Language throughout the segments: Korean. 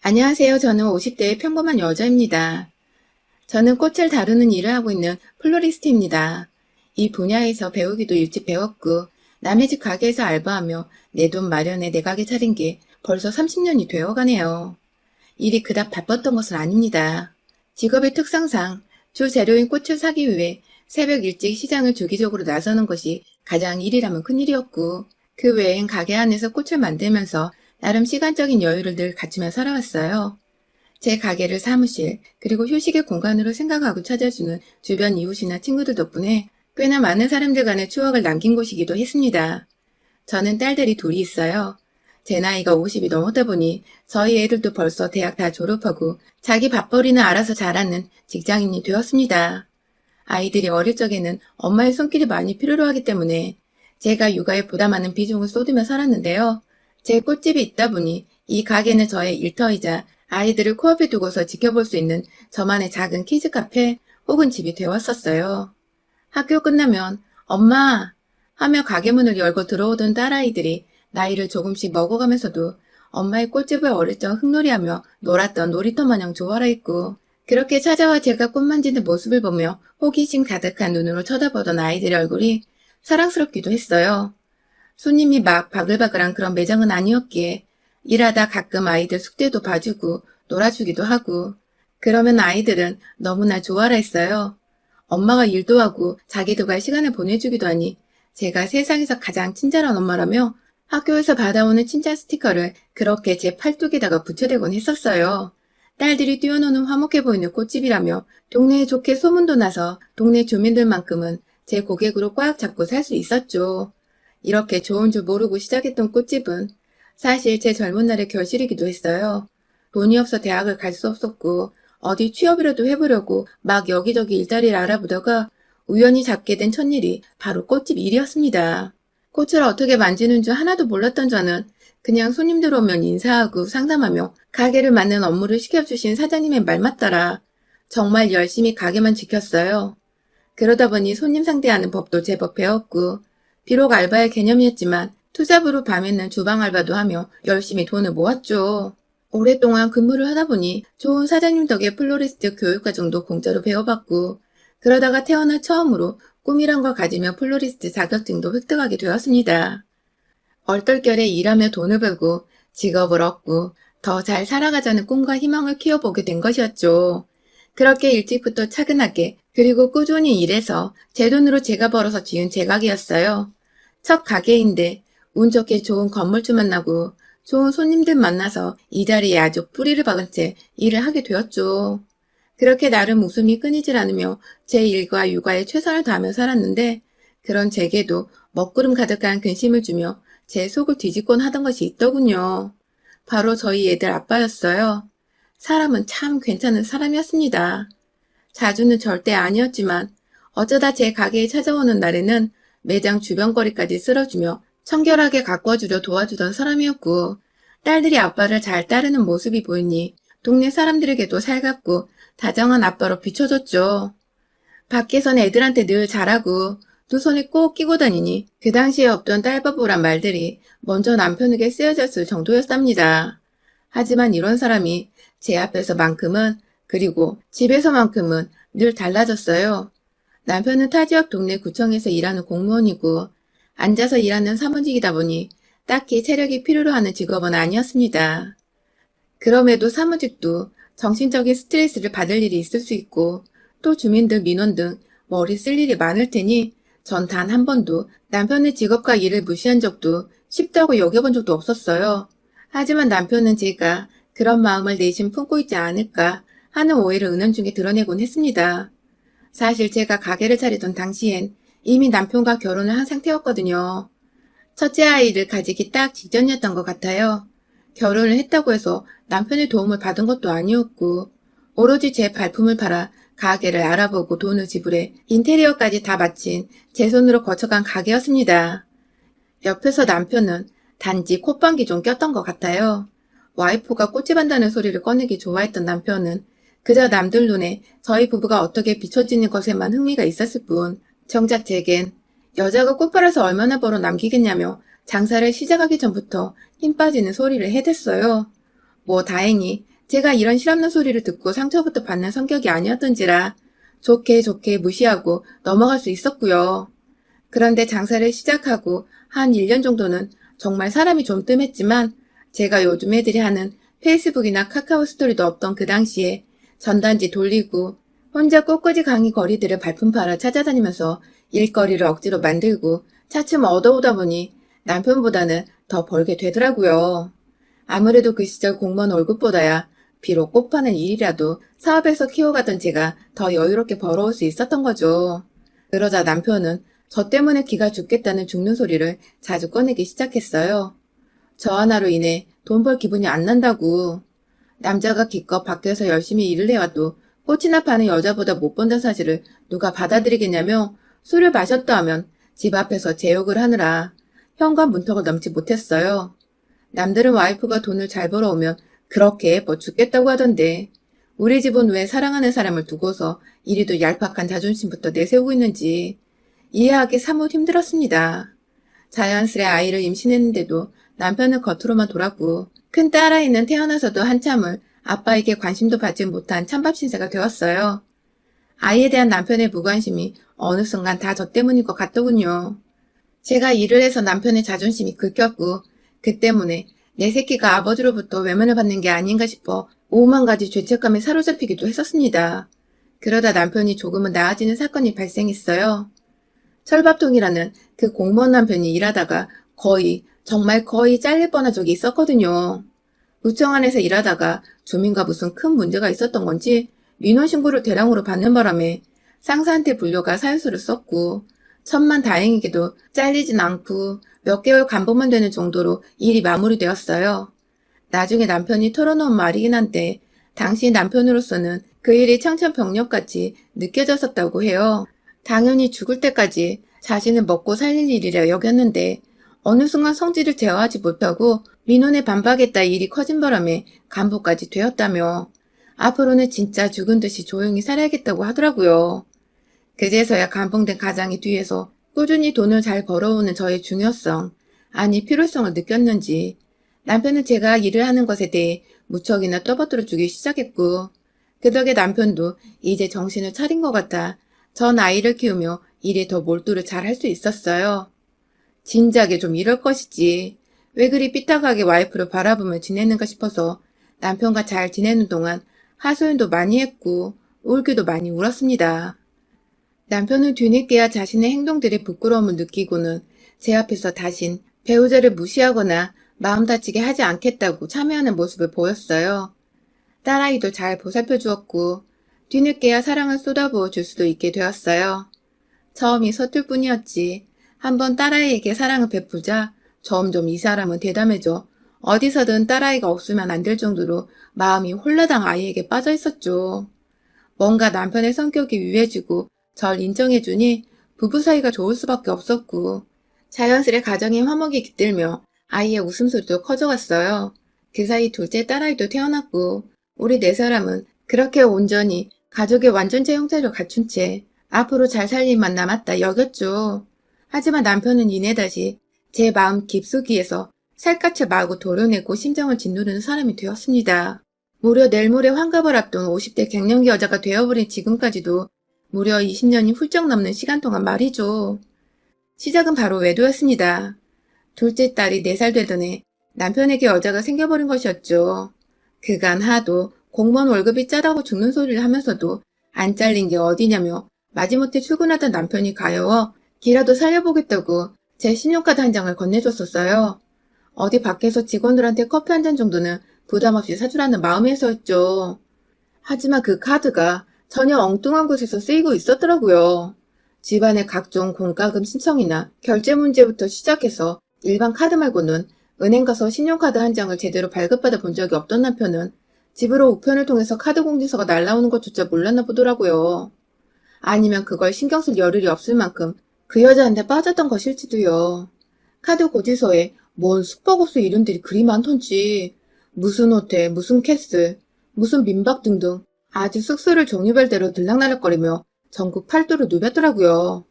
안녕하세요. 저는 50대의 평범한 여자입니다. 저는 꽃을 다루는 일을 하고 있는 플로리스트입니다. 이 분야에서 배우기도 일찍 배웠고, 남의 집 가게에서 알바하며 내 돈 마련에 내 가게 차린 게 벌써 30년이 되어 가네요. 일이 그닥 바빴던 것은 아닙니다. 직업의 특성상 주 재료인 꽃을 사기 위해 새벽 일찍 시장을 주기적으로 나서는 것이 가장 일이라면 큰일이었고, 그 외엔 가게 안에서 꽃을 만들면서 나름 시간적인 여유를 늘 갖추며 살아왔어요. 제 가게를 사무실, 그리고 휴식의 공간으로 생각하고 찾아주는 주변 이웃이나 친구들 덕분에 꽤나 많은 사람들 간의 추억을 남긴 곳이기도 했습니다. 저는 딸들이 둘이 있어요. 제 나이가 50이 넘었다 보니 저희 애들도 벌써 대학 다 졸업하고 자기 밥벌이는 알아서 잘하는 직장인이 되었습니다. 아이들이 어릴 적에는 엄마의 손길이 많이 필요로 하기 때문에 제가 육아에 보다 많은 비중을 쏟으며 살았는데요. 제 꽃집이 있다 보니 이 가게는 저의 일터이자 아이들을 코앞에 두고서 지켜볼 수 있는 저만의 작은 키즈 카페 혹은 집이 되었었어요. 학교 끝나면 엄마 하며 가게 문을 열고 들어오던 딸아이들이 나이를 조금씩 먹어가면서도 엄마의 꽃집을 어릴 적 흙놀이하며 놀았던 놀이터 마냥 좋아라 했고, 그렇게 찾아와 제가 꽃 만지는 모습을 보며 호기심 가득한 눈으로 쳐다보던 아이들의 얼굴이 사랑스럽기도 했어요. 손님이 막 바글바글한 그런 매장은 아니었기에 일하다 가끔 아이들 숙제도 봐주고 놀아주기도 하고, 그러면 아이들은 너무나 좋아라 했어요. 엄마가 일도 하고 자기들과의 시간을 보내주기도 하니 제가 세상에서 가장 친절한 엄마라며 학교에서 받아오는 칭찬 스티커를 그렇게 제 팔뚝에다가 붙여대곤 했었어요. 딸들이 뛰어노는 화목해 보이는 꽃집이라며 동네에 좋게 소문도 나서 동네 주민들만큼은 제 고객으로 꽉 잡고 살 수 있었죠. 이렇게 좋은 줄 모르고 시작했던 꽃집은 사실 제 젊은 날의 결실이기도 했어요. 돈이 없어 대학을 갈 수 없었고 어디 취업이라도 해보려고 막 여기저기 일자리를 알아보다가 우연히 잡게 된 첫일이 바로 꽃집 일이었습니다. 꽃을 어떻게 만지는 줄 하나도 몰랐던 저는 그냥 손님들 오면 인사하고 상담하며 가게를 맡는 업무를 시켜주신 사장님의 말만 따라 정말 열심히 가게만 지켰어요. 그러다 보니 손님 상대하는 법도 제법 배웠고, 비록 알바의 개념이었지만 투잡으로 밤에는 주방 알바도 하며 열심히 돈을 모았죠. 오랫동안 근무를 하다 보니 좋은 사장님 덕에 플로리스트 교육과정도 공짜로 배워봤고, 그러다가 태어나 처음으로 꿈이란 걸 가지며 플로리스트 자격증도 획득하게 되었습니다. 얼떨결에 일하며 돈을 벌고 직업을 얻고 더 잘 살아가자는 꿈과 희망을 키워보게 된 것이었죠. 그렇게 일찍부터 차근하게 그리고 꾸준히 일해서 제 돈으로 제가 벌어서 지은 제 가게였어요. 첫 가게인데 운 좋게 좋은 건물주 만나고 좋은 손님들 만나서 이 자리에 아주 뿌리를 박은 채 일을 하게 되었죠. 그렇게 나름 웃음이 끊이질 않으며 제 일과 육아에 최선을 다하며 살았는데, 그런 제게도 먹구름 가득한 근심을 주며 제 속을 뒤집곤 하던 것이 있더군요. 바로 저희 애들 아빠였어요. 사람은 참 괜찮은 사람이었습니다. 자주는 절대 아니었지만 어쩌다 제 가게에 찾아오는 날에는 매장 주변 거리까지 쓸어주며 청결하게 가꿔주려 도와주던 사람이었고, 딸들이 아빠를 잘 따르는 모습이 보이니 동네 사람들에게도 살갑고 다정한 아빠로 비춰졌죠. 밖에선 애들한테 늘 잘하고 두 손에 꼭 끼고 다니니 그 당시에 없던 딸바보란 말들이 먼저 남편에게 쓰여졌을 정도였답니다. 하지만 이런 사람이 제 앞에서만큼은, 그리고 집에서만큼은 늘 달라졌어요. 남편은 타 지역 동네 구청에서 일하는 공무원이고 앉아서 일하는 사무직이다 보니 딱히 체력이 필요로 하는 직업은 아니었습니다. 그럼에도 사무직도 정신적인 스트레스를 받을 일이 있을 수 있고 또 주민들 민원 등 머리 쓸 일이 많을 테니 전 단 한 번도 남편의 직업과 일을 무시한 적도 쉽다고 여겨본 적도 없었어요. 하지만 남편은 제가 그런 마음을 내심 품고 있지 않을까 하는 오해를 은연중에 드러내곤 했습니다. 사실 제가 가게를 차리던 당시엔 이미 남편과 결혼을 한 상태였거든요. 첫째 아이를 가지기 딱 직전이었던 것 같아요. 결혼을 했다고 해서 남편의 도움을 받은 것도 아니었고, 오로지 제 발품을 팔아 가게를 알아보고 돈을 지불해 인테리어까지 다 마친 제 손으로 거쳐간 가게였습니다. 옆에서 남편은 단지 콧방귀 좀 꼈던 것 같아요. 와이프가 꽃집 한다는 소리를 꺼내기 좋아했던 남편은 그저 남들 눈에 저희 부부가 어떻게 비춰지는 것에만 흥미가 있었을 뿐, 정작 제겐 여자가 꽃 팔아서 얼마나 벌어 남기겠냐며 장사를 시작하기 전부터 힘 빠지는 소리를 해댔어요. 뭐 다행히 제가 이런 실없는 소리를 듣고 상처부터 받는 성격이 아니었던지라 좋게 좋게 무시하고 넘어갈 수 있었고요. 그런데 장사를 시작하고 한 1년 정도는 정말 사람이 좀 뜸했지만 제가 요즘 애들이 하는 페이스북이나 카카오 스토리도 없던 그 당시에 전단지 돌리고 혼자 꽃꽂이 강의 거리들을 발품 팔아 찾아다니면서 일거리를 억지로 만들고 차츰 얻어오다 보니 남편보다는 더 벌게 되더라고요. 아무래도 그 시절 공무원 월급보다야 비록 꽃 파는 일이라도 사업에서 키워가던 제가 더 여유롭게 벌어올 수 있었던 거죠. 그러자 남편은 저 때문에 기가 죽겠다는 죽는 소리를 자주 꺼내기 시작했어요. 저 하나로 인해 돈 벌 기분이 안 난다고. 남자가 기껏 밖에서 열심히 일을 해와도 꽃이나 파는 여자보다 못 번다는 사실을 누가 받아들이겠냐며 술을 마셨다 하면 집 앞에서 제 욕을 하느라 현관 문턱을 넘지 못했어요. 남들은 와이프가 돈을 잘 벌어오면 그렇게 예뻐 죽겠다고 하던데 우리 집은 왜 사랑하는 사람을 두고서 이리도 얄팍한 자존심부터 내세우고 있는지 이해하기 사뭇 힘들었습니다. 자연스레 아이를 임신했는데도 남편은 겉으로만 돌았고 큰 딸아이는 태어나서도 한참을 아빠에게 관심도 받지 못한 찬밥 신세가 되었어요. 아이에 대한 남편의 무관심이 어느 순간 다 저 때문인 것 같더군요. 제가 일을 해서 남편의 자존심이 긁혔고 그 때문에 내 새끼가 아버지로부터 외면을 받는 게 아닌가 싶어 오만 가지 죄책감에 사로잡히기도 했었습니다. 그러다 남편이 조금은 나아지는 사건이 발생했어요. 철밥통이라는 그 공무원 남편이 일하다가 정말 거의 잘릴 뻔한 적이 있었거든요. 구청 안에서 일하다가 주민과 무슨 큰 문제가 있었던 건지 민원신고를 대량으로 받는 바람에 상사한테 불려가 사유서를 썼고 천만 다행히게도 잘리진 않고 몇 개월 간보만 되는 정도로 일이 마무리되었어요. 나중에 남편이 털어놓은 말이긴 한데 당시 남편으로서는 그 일이 청천벽력같이 느껴졌었다고 해요. 당연히 죽을 때까지 자신을 먹고 살릴 일이라 여겼는데 어느 순간 성질을 제어하지 못하고 민원에 반박했다 일이 커진 바람에 간부까지 되었다며 앞으로는 진짜 죽은 듯이 조용히 살아야겠다고 하더라고요. 그제서야 감봉된 가장이 뒤에서 꾸준히 돈을 잘 벌어오는 저의 중요성, 아니 필요성을 느꼈는지 남편은 제가 일을 하는 것에 대해 무척이나 떠받들어 주기 시작했고 그 덕에 남편도 이제 정신을 차린 것 같아 전 아이를 키우며 일에 더 몰두를 잘 할 수 있었어요. 진작에 좀 이럴 것이지. 왜 그리 삐딱하게 와이프를 바라보며 지내는가 싶어서 남편과 잘 지내는 동안 하소연도 많이 했고 울기도 많이 울었습니다. 남편은 뒤늦게야 자신의 행동들에 부끄러움을 느끼고는 제 앞에서 다신 배우자를 무시하거나 마음 다치게 하지 않겠다고 참여하는 모습을 보였어요. 딸아이도 잘 보살펴 주었고 뒤늦게야 사랑을 쏟아부어 줄 수도 있게 되었어요. 처음이 서툴 뿐이었지. 한번 딸아이에게 사랑을 베푸자 점점 이 사람은 대담해져 어디서든 딸아이가 없으면 안 될 정도로 마음이 홀라당 아이에게 빠져 있었죠. 뭔가 남편의 성격이 유해지고 절 인정해주니 부부 사이가 좋을 수밖에 없었고 자연스레 가정의 화목이 깃들며 아이의 웃음소리도 커져갔어요. 그 사이 둘째 딸아이도 태어났고 우리 네 사람은 그렇게 온전히 가족의 완전체 형태를 갖춘 채 앞으로 잘 살 일만 남았다 여겼죠. 하지만 남편은 이내 다시 제 마음 깊숙이에서 살갗을 마구 도려내고 심정을 짓누르는 사람이 되었습니다. 무려 내일 모레 환갑을 앞둔 50대 갱년기 여자가 되어버린 지금까지도 무려 20년이 훌쩍 넘는 시간 동안 말이죠. 시작은 바로 외도였습니다. 둘째 딸이 4살 되던 해 남편에게 여자가 생겨버린 것이었죠. 그간 하도 공무원 월급이 짜다고 죽는 소리를 하면서도 안 잘린 게 어디냐며 마지못해 출근하던 남편이 가여워 기라도 살려보겠다고 제 신용카드 한 장을 건네줬었어요. 어디 밖에서 직원들한테 커피 한 잔 정도는 부담없이 사주라는 마음에서였죠. 하지만 그 카드가 전혀 엉뚱한 곳에서 쓰이고 있었더라고요. 집안의 각종 공과금 신청이나 결제 문제부터 시작해서 일반 카드 말고는 은행 가서 신용카드 한 장을 제대로 발급받아 본 적이 없던 남편은 집으로 우편을 통해서 카드 공지서가 날라오는 것조차 몰랐나 보더라고요. 아니면 그걸 신경 쓸 여력이 없을 만큼 그 여자한테 빠졌던 것일지도요. 카드 고지서에 뭔 숙박업소 이름들이 그리 많던지 무슨 호텔, 무슨 캐슬, 무슨 민박 등등 아주 숙소를 종류별대로 들락날락거리며 전국 팔도를 누볐더라고요.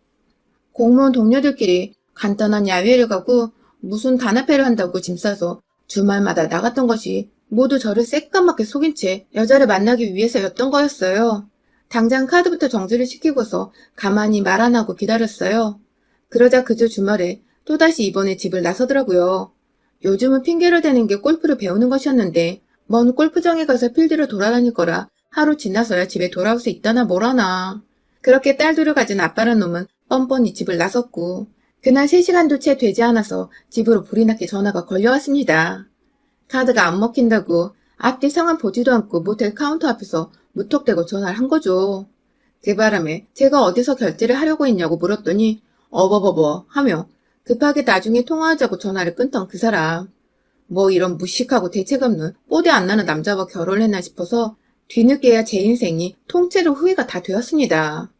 공무원 동료들끼리 간단한 야외를 가고 무슨 단합회를 한다고 짐 싸서 주말마다 나갔던 것이 모두 저를 새까맣게 속인 채 여자를 만나기 위해서였던 거였어요. 당장 카드부터 정지를 시키고서 가만히 말 안 하고 기다렸어요. 그러자 그저 주말에 또다시 이번에 집을 나서더라고요. 요즘은 핑계를 대는 게 골프를 배우는 것이었는데 먼 골프장에 가서 필드를 돌아다닐 거라 하루 지나서야 집에 돌아올 수 있다나 뭐라나. 그렇게 딸들을 가진 아빠란 놈은 뻔뻔히 집을 나섰고 그날 3시간도 채 되지 않아서 집으로 불이 나게 전화가 걸려왔습니다. 카드가 안 먹힌다고 앞뒤 상황 보지도 않고 모텔 카운터 앞에서 무턱대고 전화를 한 거죠. 그 바람에 제가 어디서 결제를 하려고 했냐고 물었더니 어버버버 하며 급하게 나중에 통화하자고 전화를 끊던 그 사람. 뭐 이런 무식하고 대책 없는 뽀대 안 나는 남자와 결혼했나 싶어서 뒤늦게야 제 인생이 통째로 후회가 다 되었습니다.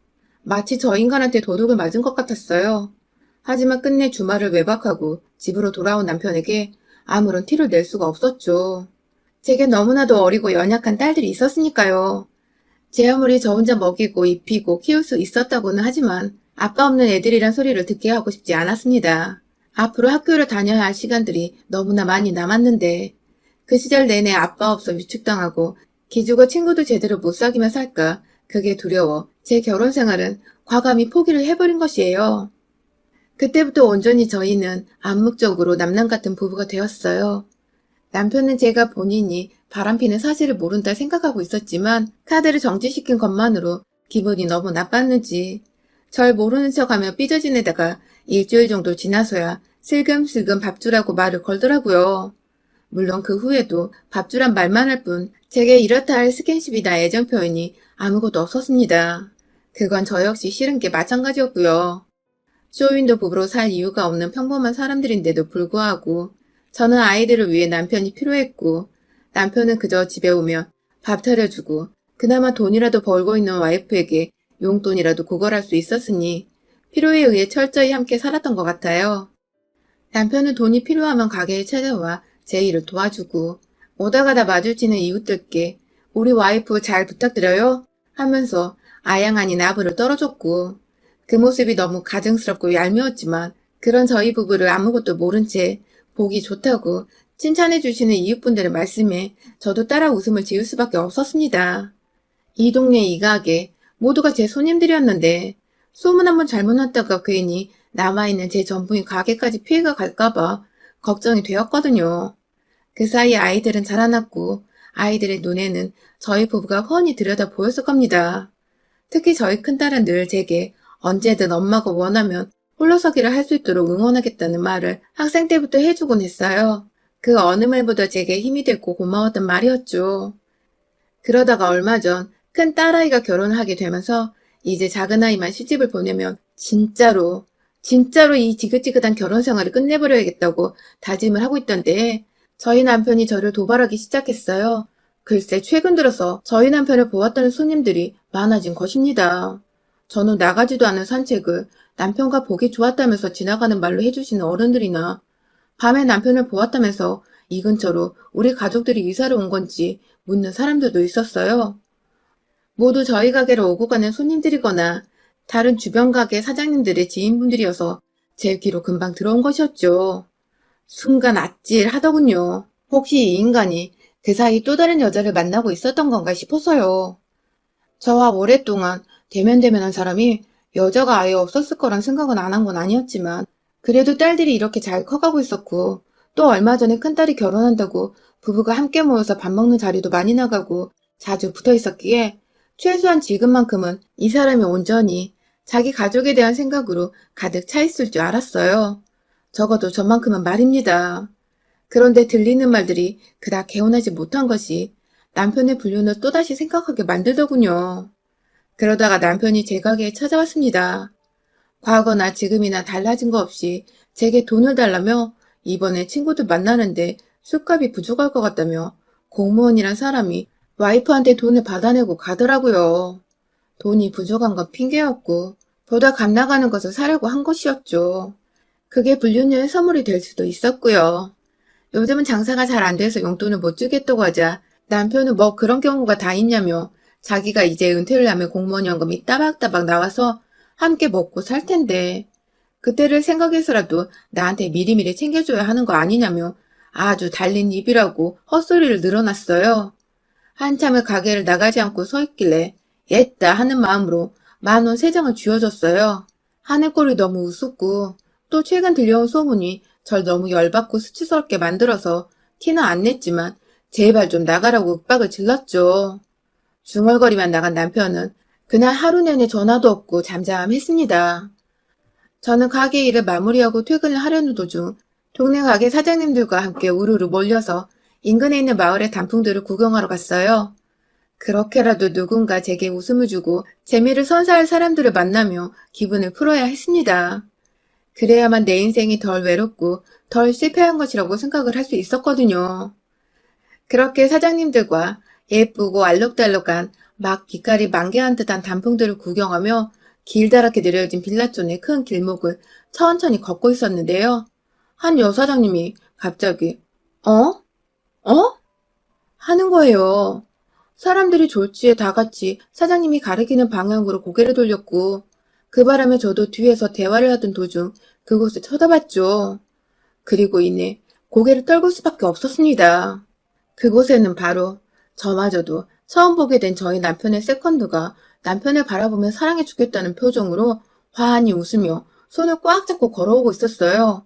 마치 저 인간한테 도둑을 맞은 것 같았어요. 하지만 끝내 주말을 외박하고 집으로 돌아온 남편에게 아무런 티를 낼 수가 없었죠. 제게 너무나도 어리고 연약한 딸들이 있었으니까요. 제 아무리 저 혼자 먹이고 입히고 키울 수 있었다고는 하지만 아빠 없는 애들이란 소리를 듣게 하고 싶지 않았습니다. 앞으로 학교를 다녀야 할 시간들이 너무나 많이 남았는데 그 시절 내내 아빠 없어 위축당하고 기죽어 친구도 제대로 못 사귀며 살까 그게 두려워 제 결혼 생활은 과감히 포기를 해버린 것이에요. 그때부터 온전히 저희는 암묵적으로 남남 같은 부부가 되었어요. 남편은 제가 본인이 바람피는 사실을 모른다 생각하고 있었지만 카드를 정지시킨 것만으로 기분이 너무 나빴는지 절 모르는 척하며 삐져지내다가 일주일 정도 지나서야 슬금슬금 밥주라고 말을 걸더라고요. 물론 그 후에도 밥주란 말만 할 뿐 제게 이렇다 할 스킨십이나 애정 표현이 아무것도 없었습니다. 그건 저 역시 싫은 게 마찬가지였고요. 쇼윈도 부부로 살 이유가 없는 평범한 사람들인데도 불구하고 저는 아이들을 위해 남편이 필요했고 남편은 그저 집에 오면 밥 차려주고 그나마 돈이라도 벌고 있는 와이프에게 용돈이라도 구걸할 수 있었으니 필요에 의해 철저히 함께 살았던 것 같아요. 남편은 돈이 필요하면 가게에 찾아와 제 일을 도와주고 오다 가다 마주치는 이웃들께 우리 와이프 잘 부탁드려요 하면서 아양 아닌 아부를 떨어줬고 그 모습이 너무 가증스럽고 얄미웠지만 그런 저희 부부를 아무것도 모른 채 보기 좋다고 칭찬해 주시는 이웃분들의 말씀에 저도 따라 웃음을 지을 수밖에 없었습니다. 이 동네 이 가게 모두가 제 손님들이었는데 소문 한번 잘못 났다가 괜히 남아있는 제 전부인 가게까지 피해가 갈까봐 걱정이 되었거든요. 그 사이 아이들은 자라났고 아이들의 눈에는 저희 부부가 훤히 들여다 보였을 겁니다. 특히 저희 큰딸은 늘 제게 언제든 엄마가 원하면 홀로서기를 할 수 있도록 응원하겠다는 말을 학생 때부터 해주곤 했어요. 그 어느 말보다 제게 힘이 됐고 고마웠던 말이었죠. 그러다가 얼마 전 큰 딸아이가 결혼을 하게 되면서 이제 작은아이만 시집을 보내면 진짜로 이 지긋지긋한 결혼 생활을 끝내버려야겠다고 다짐을 하고 있던데 저희 남편이 저를 도발하기 시작했어요. 글쎄 최근 들어서 저희 남편을 보았다는 손님들이 많아진 것입니다. 저는 나가지도 않은 산책을 남편과 보기 좋았다면서 지나가는 말로 해주시는 어른들이나 밤에 남편을 보았다면서 이 근처로 우리 가족들이 이사를 온 건지 묻는 사람들도 있었어요. 모두 저희 가게로 오고 가는 손님들이거나 다른 주변 가게 사장님들의 지인분들이어서 제 귀로 금방 들어온 것이었죠. 순간 아찔하더군요. 혹시 이 인간이 그 사이 또 다른 여자를 만나고 있었던 건가 싶어서요. 저와 오랫동안 대면대면한 사람이 여자가 아예 없었을 거란 생각은 안 한 건 아니었지만 그래도 딸들이 이렇게 잘 커가고 있었고 또 얼마 전에 큰딸이 결혼한다고 부부가 함께 모여서 밥 먹는 자리도 많이 나가고 자주 붙어 있었기에 최소한 지금만큼은 이 사람이 온전히 자기 가족에 대한 생각으로 가득 차 있을 줄 알았어요. 적어도 저만큼은 말입니다. 그런데 들리는 말들이 그닥 개운하지 못한 것이 남편의 불륜을 또다시 생각하게 만들더군요. 그러다가 남편이 제 가게에 찾아왔습니다. 과거나 지금이나 달라진 거 없이 제게 돈을 달라며 이번에 친구들 만나는데 술값이 부족할 것 같다며 공무원이란 사람이 와이프한테 돈을 받아내고 가더라고요. 돈이 부족한 건 핑계였고 보다 값 나가는 것을 사려고 한 것이었죠. 그게 불륜녀의 선물이 될 수도 있었고요. 요즘은 장사가 잘 안 돼서 용돈을 못 주겠다고 하자 남편은 뭐 그런 경우가 다 있냐며 자기가 이제 은퇴를 하면 공무원 연금이 따박따박 나와서 함께 먹고 살 텐데 그때를 생각해서라도 나한테 미리미리 챙겨줘야 하는 거 아니냐며 아주 달린 입이라고 헛소리를 늘어놨어요. 한참을 가게를 나가지 않고 서 있길래 옛다 하는 마음으로 10,000원 3장을 쥐어줬어요. 하는 꼴이 너무 우습고 또 최근 들려온 소문이 절 너무 열받고 수치스럽게 만들어서 티는 안 냈지만 제발 좀 나가라고 윽박을 질렀죠. 중얼거리만 나간 남편은 그날 하루 내내 전화도 없고 잠잠했습니다. 저는 가게 일을 마무리하고 퇴근을 하려는 도중 동네 가게 사장님들과 함께 우르르 몰려서 인근에 있는 마을의 단풍들을 구경하러 갔어요. 그렇게라도 누군가 제게 웃음을 주고 재미를 선사할 사람들을 만나며 기분을 풀어야 했습니다. 그래야만 내 인생이 덜 외롭고 덜 실패한 것이라고 생각을 할 수 있었거든요. 그렇게 사장님들과 예쁘고 알록달록한 막 빛깔이 만개한 듯한 단풍들을 구경하며 길다랗게 내려진 빌라촌의 큰 길목을 천천히 걷고 있었는데요. 한 여사장님이 갑자기 어? 어? 하는 거예요. 사람들이 졸지에 다 같이 사장님이 가리키는 방향으로 고개를 돌렸고 그 바람에 저도 뒤에서 대화를 하던 도중 그곳을 쳐다봤죠. 그리고 이내 고개를 떨굴 수밖에 없었습니다. 그곳에는 바로 저마저도 처음 보게 된 저희 남편의 세컨드가 남편을 바라보며 사랑해 주겠다는 표정으로 환히 웃으며 손을 꽉 잡고 걸어오고 있었어요.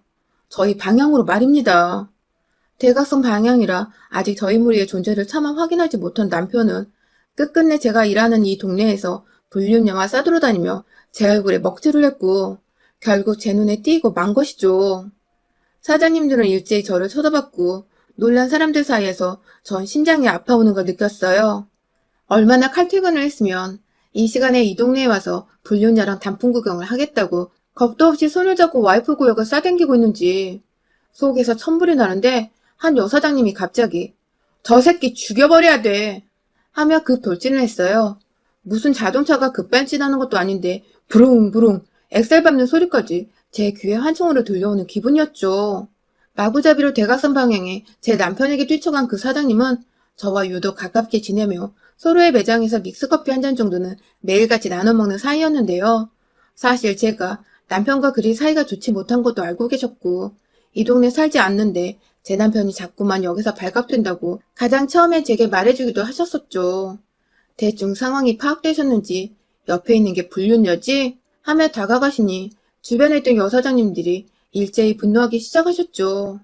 저희 방향으로 말입니다. 대각선 방향이라 아직 저희 무리의 존재를 차마 확인하지 못한 남편은 끝끝내 제가 일하는 이 동네에서 불륜녀와 싸돌아다니며 제 얼굴에 먹칠을 했고 결국 제 눈에 띄고 만 것이죠. 사장님들은 일제히 저를 쳐다봤고 놀란 사람들 사이에서 전 심장이 아파오는 걸 느꼈어요. 얼마나 칼퇴근을 했으면 이 시간에 이 동네에 와서 불륜녀랑 단풍 구경을 하겠다고 겁도 없이 손을 잡고 와이프 구역을 싸댕기고 있는지 속에서 천불이 나는데 한 여사장님이 갑자기 저 새끼 죽여버려야 돼 하며 급 돌진을 했어요. 무슨 자동차가 급발진하는 것도 아닌데 부릉부릉 엑셀 밟는 소리까지 제 귀에 환청으로 들려오는 기분이었죠. 마구잡이로 대각선 방향에 제 남편에게 뛰쳐간 그 사장님은 저와 유독 가깝게 지내며 서로의 매장에서 믹스커피 한 잔 정도는 매일같이 나눠 먹는 사이였는데요. 사실 제가 남편과 그리 사이가 좋지 못한 것도 알고 계셨고 이 동네 살지 않는데 제 남편이 자꾸만 여기서 발각된다고 가장 처음에 제게 말해주기도 하셨었죠. 대충 상황이 파악되셨는지 옆에 있는 게 불륜녀지? 하며 다가가시니 주변에 있던 여사장님들이 일제히 분노하기 시작하셨죠.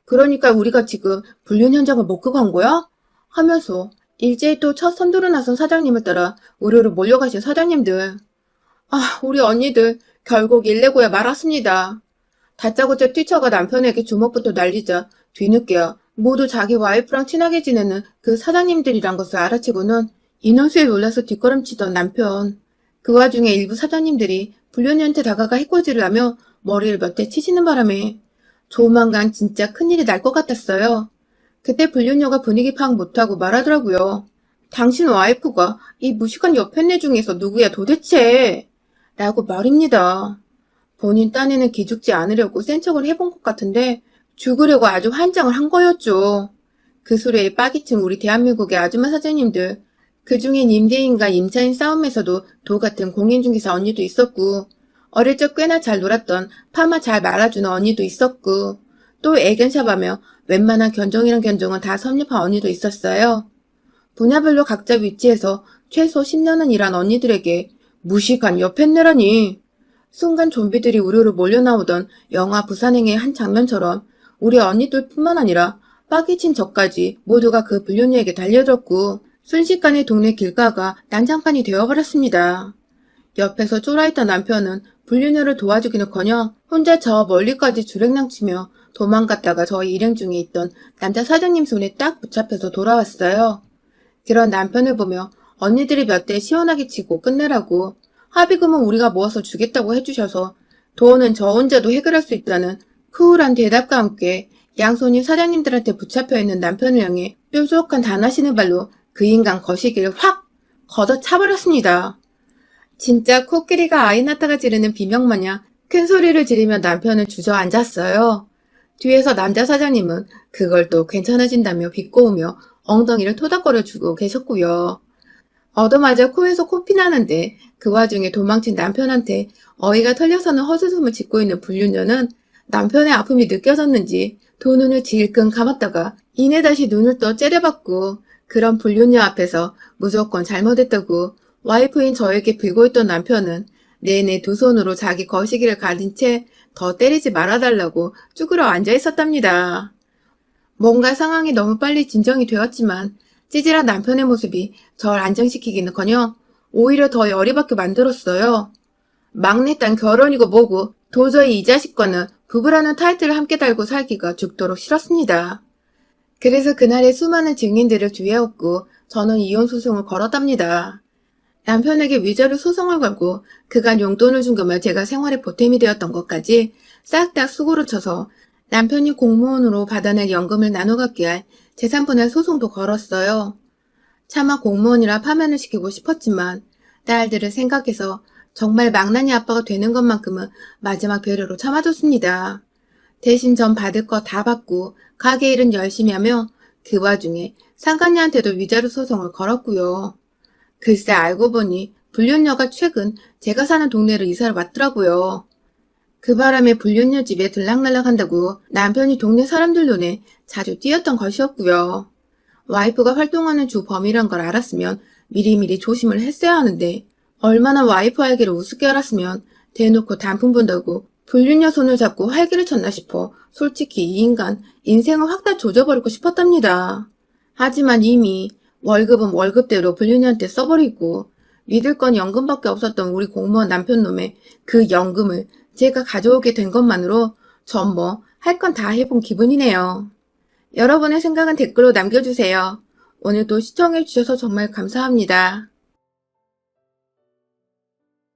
그러니까 우리가 지금 불륜 현장을 먹고 간 거야? 하면서 일제히 또 첫 선두로 나선 사장님을 따라 우르르 몰려가신 사장님들. 아, 우리 언니들 결국 일내고야 말았습니다. 다짜고짜 뛰쳐가 남편에게 주먹부터 날리자 뒤늦게야 모두 자기 와이프랑 친하게 지내는 그 사장님들이란 것을 알아채고는 인원수에 놀라서 뒷걸음치던 남편. 그 와중에 일부 사장님들이 불륜녀한테 다가가 해코지를 하며 머리를 몇 대 치시는 바람에 조만간 진짜 큰일이 날 것 같았어요. 그때 불륜녀가 분위기 파악 못하고 말하더라고요. 당신 와이프가 이 무식한 여편네 중에서 누구야 도대체? 라고 말입니다. 본인 딴에는 기죽지 않으려고 센 척을 해본 것 같은데 죽으려고 아주 환장을 한 거였죠. 그 소리에 빠기친 우리 대한민국의 아줌마 사장님들. 그중엔 임대인과 임차인 싸움에서도 도 같은 공인중개사 언니도 있었고 어릴 적 꽤나 잘 놀았던 파마 잘 말아주는 언니도 있었고 또 애견샵하며 웬만한 견종이란 견종은 다 섭렵한 언니도 있었어요. 분야별로 각자 위치에서 최소 10년은 일한 언니들에게 무식한 여편네라니. 순간 좀비들이 우르르 몰려나오던 영화 부산행의 한 장면처럼 우리 언니들뿐만 아니라 빠기친 저까지 모두가 그 불륜녀에게 달려들었고 순식간에 동네 길가가 난장판이 되어버렸습니다. 옆에서 쫄아있던 남편은 불륜녀를 도와주기는커녕 혼자 저 멀리까지 주랭랑치며 도망갔다가 저희 일행 중에 있던 남자 사장님 손에 딱 붙잡혀서 돌아왔어요. 그런 남편을 보며 언니들이 몇 대 시원하게 치고 끝내라고 합의금은 우리가 모아서 주겠다고 해주셔서 돈은 저 혼자도 해결할 수 있다는 쿨한 대답과 함께 양손이 사장님들한테 붙잡혀있는 남편을 향해 뾰족한 단하시는 발로 그 인간 거시기를 확 걷어차버렸습니다. 진짜 코끼리가 아이 낳다가 지르는 비명마냥 큰 소리를 지르며 남편을 주저앉았어요. 뒤에서 남자 사장님은 그걸 또 괜찮아진다며 비꼬으며 엉덩이를 토닥거려주고 계셨고요. 얻어맞아 코에서 코피 나는데 그 와중에 도망친 남편한테 어이가 털려서는 헛웃음을 짓고 있는 불륜녀는 남편의 아픔이 느껴졌는지 두 눈을 질끈 감았다가 이내 다시 눈을 떠 째려봤고 그런 불륜녀 앞에서 무조건 잘못했다고 와이프인 저에게 빌고 있던 남편은 내내 두 손으로 자기 거시기를 가린 채 더 때리지 말아달라고 쭈그려 앉아 있었답니다. 뭔가 상황이 너무 빨리 진정이 되었지만 찌질한 남편의 모습이 절 안정시키기는커녕 오히려 더 열이 받게 만들었어요. 막내딸 결혼이고 뭐고 도저히 이 자식과는 부부라는 타이틀을 함께 달고 살기가 죽도록 싫었습니다. 그래서 그날의 수많은 증인들을 뒤에업고 저는 이혼 소송을 걸었답니다. 남편에게 위자료 소송을 걸고 그간 용돈을 준 금을 제가 생활의 보탬이 되었던 것까지 싹 다 수고를 쳐서 남편이 공무원으로 받아낼 연금을 나눠 갖게 할 재산분할 소송도 걸었어요. 차마 공무원이라 파면을 시키고 싶었지만 딸들을 생각해서 정말 망나니 아빠가 되는 것만큼은 마지막 배려로 참아줬습니다. 대신 전 받을 거 다 받고 가게 일은 열심히 하며 그 와중에 상간녀한테도 위자료 소송을 걸었고요. 글쎄 알고 보니 불륜녀가 최근 제가 사는 동네로 이사를 왔더라고요. 그 바람에 불륜녀 집에 들락날락 한다고 남편이 동네 사람들 눈에 자주 띄었던 것이었고요. 와이프가 활동하는 주 범이란 걸 알았으면 미리미리 조심을 했어야 하는데 얼마나 와이프 알기를 우습게 알았으면 대놓고 단풍 본다고 불륜녀 손을 잡고 활기를 쳤나 싶어 솔직히 이 인간 인생을 확 다 조져버리고 싶었답니다. 하지만 이미 월급은 월급대로 불륜녀한테 써버리고 믿을 건 연금밖에 없었던 우리 공무원 남편놈의 그 연금을 제가 가져오게 된 것만으로 전 뭐 할 건 다 해본 기분이네요. 여러분의 생각은 댓글로 남겨주세요. 오늘도 시청해주셔서 정말 감사합니다.